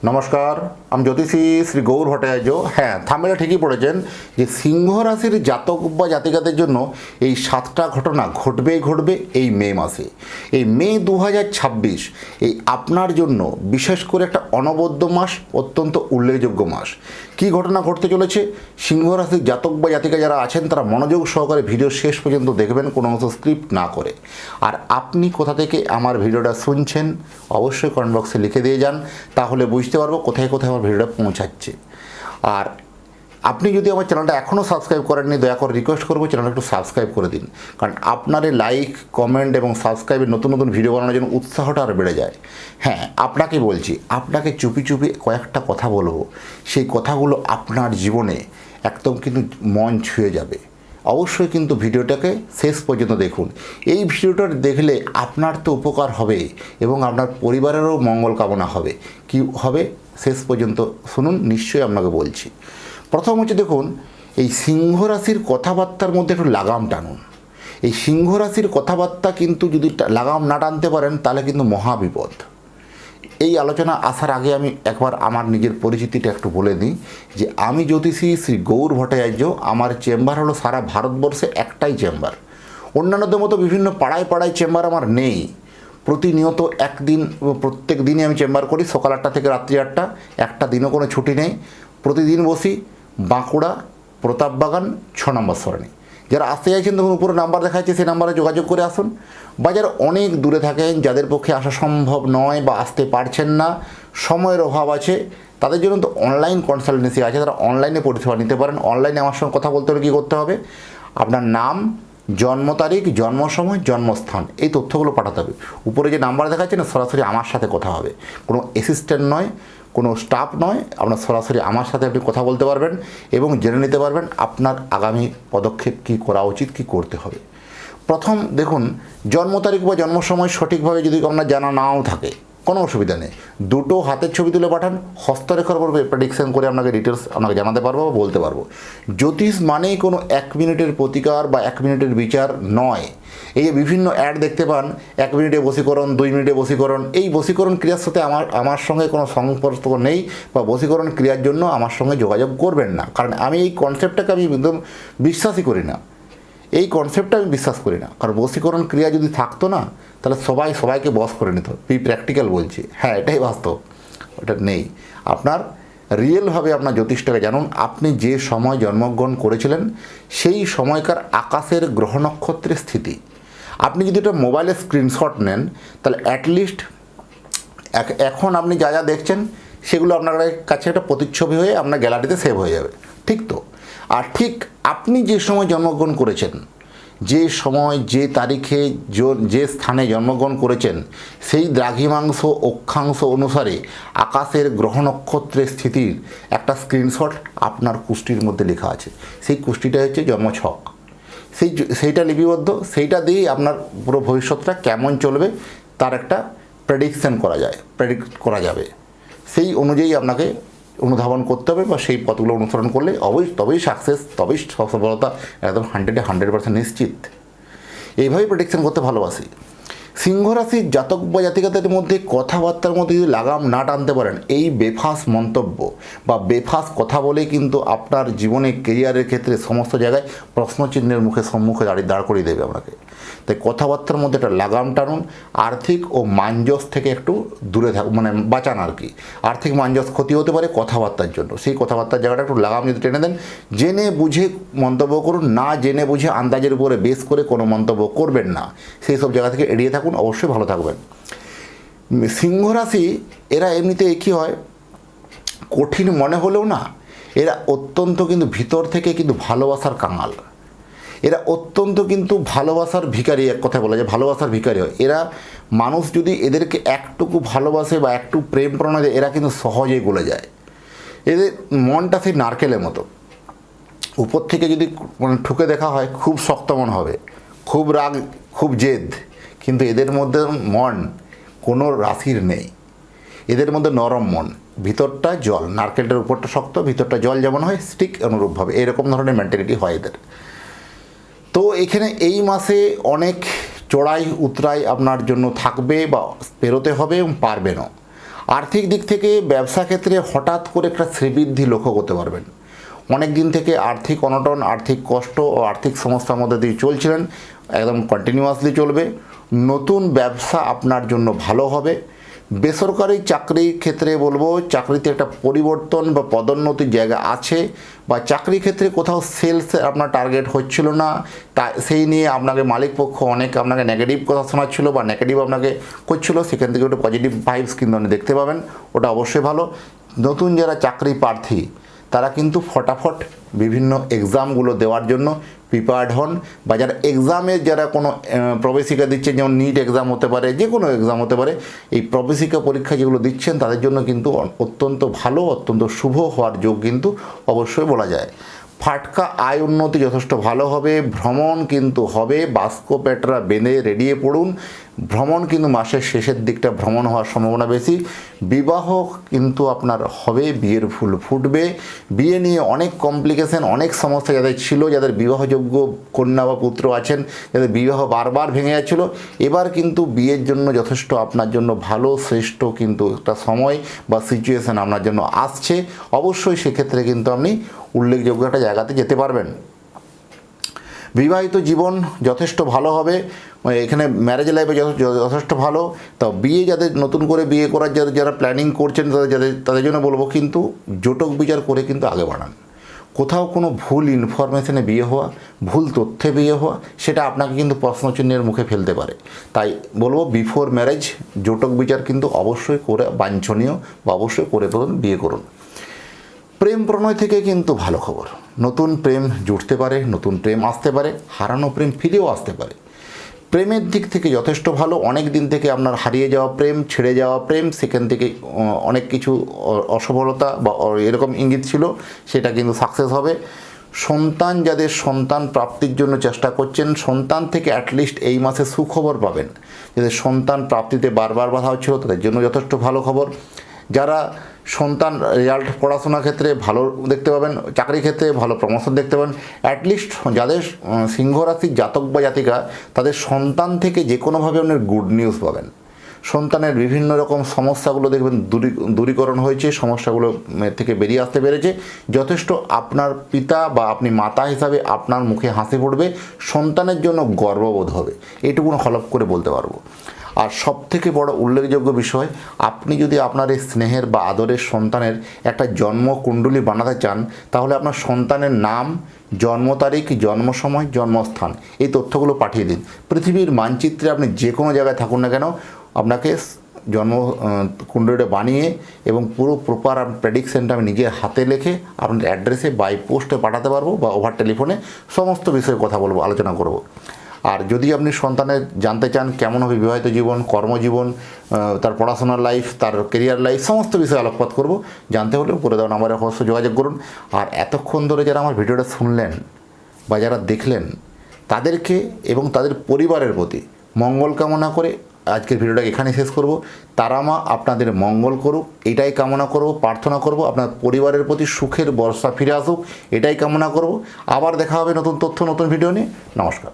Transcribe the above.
নমস্কার, আমি জ্যোতিষী শ্রী গৌর ভট্টাচার্য। হ্যাঁ, থাম্বনেলে ঠিকই পড়েছেন যে সিংহ রাশির জাতক বা জাতিকাদের জন্য এই 7টা ঘটনা ঘটবে এই মে মাসে। এই মে 2026 এই আপনার জন্য বিশেষ করে একটা অনবদ্য মাস, অত্যন্ত উল্লেখযোগ্য মাস। কি ঘটনা ঘটতে চলেছে, সিংহ রাশির জাতক বা জাতিকা যারা আছেন তারা মনোযোগ সহকারে ভিডিও শেষ পর্যন্ত দেখবেন, কোনো অংশ স্ক্রিপ্ট না করে। আর আপনি কোথা থেকে আমার ভিডিওটা শুনছেন অবশ্যই কমেন্ট বক্সে লিখে দিয়ে যান, তাহলে বুঝতে পারবো কোথায় কোথায় আমার ভিডিওটা পৌঁছাচ্ছে। আর আপনি যদি আমার চ্যানেলটা এখনও সাবস্ক্রাইব করেননি, দয়া করে রিকোয়েস্ট করবো চ্যানেলটা একটু সাবস্ক্রাইব করে দিন, কারণ আপনার এই লাইক, কমেন্ট এবং সাবস্ক্রাইবের নতুন নতুন ভিডিও বানানোর জন্য উৎসাহটা আর বেড়ে যায়। হ্যাঁ, আপনাকে বলছি, আপনাকে চুপি চুপি কয়েকটা কথা বলবো, সেই কথাগুলো আপনার জীবনে একদম কিন্তু মন ছুঁয়ে যাবে। অবশ্যই কিন্তু ভিডিওটাকে শেষ পর্যন্ত দেখুন। এই ভিডিওটা দেখলে আপনার তো উপকার হবে এবং আপনার পরিবারেরও মঙ্গল কামনা হবে। কি হবে শেষ পর্যন্ত শুনুন, নিশ্চয়ই আপনাকে বলছি। প্রথম হচ্ছে, দেখুন, এই সিংহ রাশির কথাবার্তার মধ্যে একটু লাগাম টানুন। এই সিংহ রাশির কথাবার্তা কিন্তু যদি লাগাম না টানতে পারেন তাহলে কিন্তু মহাবিপদ। এই আলোচনা আসার আগে আমি একবার আমার নিজের পরিচিতিটা একটু বলে দিই যে আমি জ্যোতিষী শ্রী গৌর ভট্টাচার্য। আমার চেম্বার হলো সারা ভারতবর্ষে একটাই চেম্বার। অন্যান্যদের মতো বিভিন্ন পাড়ায় পাড়ায় চেম্বার আমার নেই। প্রতিনিয়ত প্রত্যেক দিনই আমি চেম্বার করি, সকাল 8টা থেকে রাত্রি 8টা। একটা দিনও কোনো ছুটি নেই। প্রতিদিন বসি বাঁকুড়া, প্রতাপবাগান, 6 নম্বর সরণি। যারা আসতে চাইছেন তখন উপরে নাম্বার দেখা যাচ্ছে, সেই নাম্বারে যোগাযোগ করে আসুন। বা যারা অনেক দূরে থাকেন, যাদের পক্ষে আসা সম্ভব নয় বা আসতে পারছেন না, সময়ের অভাব আছে, তাদের জন্য তো অনলাইন কনসালটেন্সি আছে, তারা অনলাইনে পরিষেবা নিতে পারেন। অনলাইনে আমার সঙ্গে কথা বলতে হলে কী করতে হবে, আপনার নাম, জন্ম তারিখ, জন্ম সময়, জন্মস্থান, এই তথ্যগুলো পাঠাতে হবে। উপরে যে নাম্বার দেখাচ্ছে না, সরাসরি আমার সাথে কথা হবে, কোনো অ্যাসিস্ট্যান্ট নয়, কোনো স্টাফ নয়। আপনার সরাসরি আমার সাথে আপনি কথা বলতে পারবেন এবং জেনে নিতে পারবেন আপনার আগামী পদক্ষেপ কী করা উচিত, কী করতে হবে। প্রথম দেখুন, জন্ম তারিখ বা জন্ম সময় সঠিকভাবে যদি আপনার জানা নাও থাকে কোনো অসুবিধা নেই, দুটো হাতের ছবি তুলে পাঠান, হস্তরেখার উপর প্রেডিকশন করে আপনাকে ডিটেলস আপনাকে জানাতে পারবো বা বলতে পারবো। জ্যোতিষ মানেই কোনো 1 মিনিটের প্রতিকার বা 1 মিনিটের বিচার নয়। এই যে বিভিন্ন অ্যাড দেখতে পান, 1 মিনিটে বশীকরণ, 2 মিনিটে বশীকরণ, এই বশীকরণ ক্রিয়ার সাথে আমার সঙ্গে কোনো সম্পর্ক নেই, বা বশীকরণ ক্রিয়ার জন্য আমার সঙ্গে যোগাযোগ করবেন না, কারণ আমি এই কনসেপ্টটাকে আমি একদম বিশ্বাসই করি না। এই কনসেপ্টটা আমি বিশ্বাস করি না, কারণ বশীকরণ ক্রিয়া যদি থাকতো না তাহলে সবাইকে বশ করে নিত। প্র্যাকটিক্যাল বলছি, হ্যাঁ এটাই বাস্তব, ওটা নেই। আপনার রিয়েলভাবে আপনার জ্যোতিষটাকে জানুন। আপনি যে সময় জন্মগ্রহণ করেছিলেন সেই সময়কার আকাশের গ্রহ নক্ষত্রের স্থিতি, আপনি যদি এটা মোবাইলে স্ক্রিনশট নেন তাহলে অ্যাটলিস্ট এখন আপনি যা যা দেখছেন সেগুলো আপনার কাছে একটা প্রতিচ্ছবি হয়ে আপনার গ্যালারিতে সেভ হয়ে যাবে, ঠিক তো? আর ঠিক আপনি যে সময় জন্মগ্রহণ করেছেন, যে সময়, যে তারিখে, যে স্থানে জন্মগ্রহণ করেছেন, সেই দ্রাঘিমাংশ অক্ষাংশ অনুসারে আকাশের গ্রহ নক্ষত্রের স্থিতির একটা স্ক্রিনশট আপনার কুষ্টির মধ্যে লেখা আছে। সেই কুষ্টিটা হচ্ছে জন্মছক। সেইটা লিপিবদ্ধ, সেইটা দিয়েই আপনার পুরো ভবিষ্যৎটা কেমন চলবে তার একটা প্রেডিকট করা যাবে। সেই অনুযায়ী আপনাকে অনুধাবন করতে হবে, বা সেই পথগুলো অনুসরণ করলে তবেই সাকসেস, তবেই সফলতা একদম 100% নিশ্চিত। এইভাবেই প্রেডিকশন করতে ভালোবাসি। সিংহ রাশির জাতক বা জাতিকাদের মধ্যে কথাবার্তার মধ্যে যদি লাগাম না টানতে পারেন, এই বেফাস মন্তব্য বা বেফাস কথা বলেই কিন্তু আপনার জীবনে, কেরিয়ারের ক্ষেত্রে সমস্ত জায়গায় প্রশ্নচিহ্নের সম্মুখে দাঁড় করিয়ে দেবে আপনাকে। তাই কথাবার্তার মধ্যে একটা লাগাম টানুন। আর্থিক ও মানজস থেকে একটু দূরে বাঁচান আর কি। আর্থিক মানজস ক্ষতি হতে পারে কথাবার্তার জন্য, সেই কথাবার্তার জায়গাটা একটু লাগাম যদি টেনে দেন, জেনে বুঝে মন্তব্য করুন, না জেনে বুঝে আন্দাজের উপরে বেস করে কোনো মন্তব্য করবেন না। সেই সব জায়গা থেকে এড়িয়ে থাকুন, অবশ্যই ভালো থাকবেন। সিংহ রাশি এরা এমনিতে কী হয়, কঠিন মনে হলেও না, এরা অত্যন্ত কিন্তু ভিতর থেকে কিন্তু ভালোবাসার কাঙাল। এরা অত্যন্ত কিন্তু ভালোবাসার ভিখারি, এক কথা বলা যায় ভালোবাসার ভিখারি হয় এরা। মানুষ যদি এদেরকে একটুকু ভালোবাসে বা একটু প্রেম প্রণয় দেয়, এরা কিন্তু সহজেই গলে যায়। এদের মনটা সেই নারকেলের মতো, উপর থেকে যদি ঠুকে দেখা হয় খুব শক্ত মন হবে, খুব রাগ, খুব জেদ, কিন্তু এদের মধ্যে মন কোনো রাশির নেই। এদের মধ্যে নরম মন, ভিতরটা জল। নারকেলটার উপরটা শক্ত, ভিতরটা জল যেমন হয় ঠিক অনুরূপভাবে এরকম ধরনের মেন্টালিটি হয় এদের। তো এখানে এই মাসে অনেক চড়াই উতরাই আপনার জন্য থাকবে বা পেরোতে হবে এবং পারবেনও। আর্থিক দিক থেকে ব্যবসা ক্ষেত্রে হঠাৎ করে একটা শ্রীবৃদ্ধি লক্ষ্য করতে পারবেন। অনেক দিন থেকে আর্থিক অনটন, আর্থিক কষ্ট ও আর্থিক সমস্যার মধ্যে দিয়ে চলছিলেন, একদম কন্টিনিউয়াসলি চলবে। নতুন ব্যবসা আপনার জন্য ভালো হবে। বেসরকারি চাকরির ক্ষেত্রে বলবো, চাকরিতে একটা পরিবর্তন বা পদোন্নতির জায়গা আছে, বা চাকরি ক্ষেত্রে কোথাও সেলস আপনার টার্গেট হচ্ছিল না, তা সেই নিয়ে আপনাকে মালিক পক্ষ অনেক আপনাকে নেগেটিভ কথা শোনাচ্ছিল বা নেগেটিভ আপনাকে করছিল, সেখান থেকে একটা পজিটিভ ভাইবস কিন্তু আপনি দেখতে পাবেন, ওটা অবশ্যই ভালো। নতুন যারা চাকরি প্রার্থী তারা কিন্তু ফটাফট বিভিন্ন এক্সামগুলো দেওয়ার জন্য প্রিপেয়ার্ড হন, বা যারা এক্সামের যারা কোনো প্রবেশিকা দিচ্ছেন, যেমন নিট এক্সাম হতে পারে, যে কোনো এক্সাম হতে পারে, এই প্রবেশিকা পরীক্ষা যেগুলো দিচ্ছেন তাদের জন্য কিন্তু অত্যন্ত ভালো, অত্যন্ত শুভ হওয়ার যোগ কিন্তু অবশ্যই বলা যায়। ফাটকা আয় উন্নতি যথেষ্ট ভালো হবে। ভ্রমণ কিন্তু হবে, বাস্কো পেটরা বেঁধে রেডিয়ে পড়ুন। ভ্রমণ কিন্তু মাসের শেষের দিকটা ভ্রমণ হওয়ার সম্ভাবনা বেশি। বিবাহ কিন্তু আপনার হবে, বিয়ের ফুল ফুটবে। বিয়ে নিয়ে অনেক কমপ্লিকেশন, অনেক সমস্যা যাদের ছিল, যাদের বিবাহযোগ্য কন্যা বা পুত্র আছেন, যাদের বিবাহ বারবার ভেঙে যাচ্ছিল, এবার কিন্তু বিয়ের জন্য যথেষ্ট আপনার জন্য ভালো, শ্রেষ্ঠ কিন্তু একটা সময় বা সিচুয়েশান আপনার জন্য আসছে। অবশ্যই সেক্ষেত্রে কিন্তু আপনি উল্লেখযোগ্য একটা জায়গাতে যেতে পারবেন। বিবাহিত জীবন যথেষ্ট ভালো হবে, এখানে ম্যারেজ লাইফে যথেষ্ট ভালো। তো বিয়ে যাদের নতুন করে বিয়ে করার যারা প্ল্যানিং করছেন তাদের জন্য বলবো কিন্তু জটক বিচার করে কিন্তু আগে বাড়ান। কোথাও কোনো ভুল ইনফরমেশনে বিয়ে হওয়া, ভুল তথ্যে বিয়ে হওয়া, সেটা আপনাকে কিন্তু প্রশ্নচিহ্নের মুখে ফেলতে পারে। তাই বলবো বিফোর ম্যারেজ জটক বিচার কিন্তু অবশ্যই করে বাঞ্ছনীয়, বা অবশ্যই করে বিয়ে করুন। প্রেম প্রণয় থেকে কিন্তু ভালো খবর, নতুন প্রেম জুটতে পারে, নতুন প্রেম আসতে পারে, হারানো প্রেম ফিরেও আসতে পারে। প্রেমের দিক থেকে যথেষ্ট ভালো। অনেক দিন থেকে আপনার হারিয়ে যাওয়া প্রেম, ছেড়ে যাওয়া প্রেম, সেখান থেকে অনেক কিছু অসফলতা বা এরকম ইঙ্গিত ছিল, সেটা কিন্তু সাকসেস হবে। সন্তান যাদের সন্তান প্রাপ্তির জন্য চেষ্টা করছেন, সন্তান থেকে অ্যাটলিস্ট এই মাসে সুখবর পাবেন। যাদের সন্তান প্রাপ্তিতে বারবার বাধা হচ্ছিল তাদের জন্য যথেষ্ট ভালো খবর। যারা সন্তান রেজাল্ট পড়াশোনার ক্ষেত্রে ভালো দেখতে পাবেন, চাকরি ক্ষেত্রে ভালো প্রমোশন দেখতে পাবেন। অ্যাটলিস্ট যাদের সিংহ রাশির জাতক বা জাতিকা, তাদের সন্তান থেকে যে কোনোভাবে আপনার গুড নিউজ পাবেন। সন্তানের বিভিন্ন রকম সমস্যাগুলো দেখবেন দূরীকরণ হয়েছে, সমস্যাগুলো থেকে বেরিয়ে আসতে পেরেছে। যথেষ্ট আপনার পিতা বা আপনি মাতা হিসাবে আপনার মুখে হাসি ফুটবে, সন্তানের জন্য গর্ববোধ হবে, এইটুকুন হলফ করে বলতে পারবো। আর সবথেকে বড় উল্লেখযোগ্য বিষয়, আপনি যদি আপনার এই স্নেহের বা আদরের সন্তানের একটা জন্মকুণ্ডলী বানাতে চান, তাহলে আপনার সন্তানের নাম, জন্ম তারিখ, জন্ম সময়, জন্মস্থান, এই তথ্যগুলো পাঠিয়ে দিন। পৃথিবীর মানচিত্রে আপনি যে কোনো জায়গায় থাকুন না কেন, আপনাকে জন্ম কুণ্ডলীটা বানিয়ে এবং পুরো প্রপার প্রেডিকশনটা আমি নিজের হাতে লিখে আপনার অ্যাড্রেসে বাই পোস্টে পাঠাতে পারবো, বা ওভার টেলিফোনে সমস্ত বিষয়ে কথা বলবো, আলোচনা করব। আর যদি আপনি সন্তানের জানতে চান কেমন হবে বিবাহিত জীবন, কর্মজীবন, তার পড়াশোনার লাইফ, তার কেরিয়ার লাইফ, সমস্ত বিষয়ে আলোকপাত করব। জানতে হলে উপরে দেওয়া নাম্বারে অবশ্যই যোগাযোগ করুন। আর এতক্ষণ ধরে যারা আমার ভিডিওটা শুনলেন বা যারা দেখলেন, তাদেরকে এবং তাদের পরিবারের প্রতি মঙ্গল কামনা করে আজকের ভিডিওটা এখানে শেষ করব। তারা মা আপনাদের মঙ্গল করুক, এটাই কামনা করব, প্রার্থনা করব। আপনার পরিবারের প্রতি সুখের বর্ষা ফিরে আসুক, এটাই কামনা করব। আবার দেখা হবে নতুন তথ্য, নতুন ভিডিও নিয়ে। নমস্কার।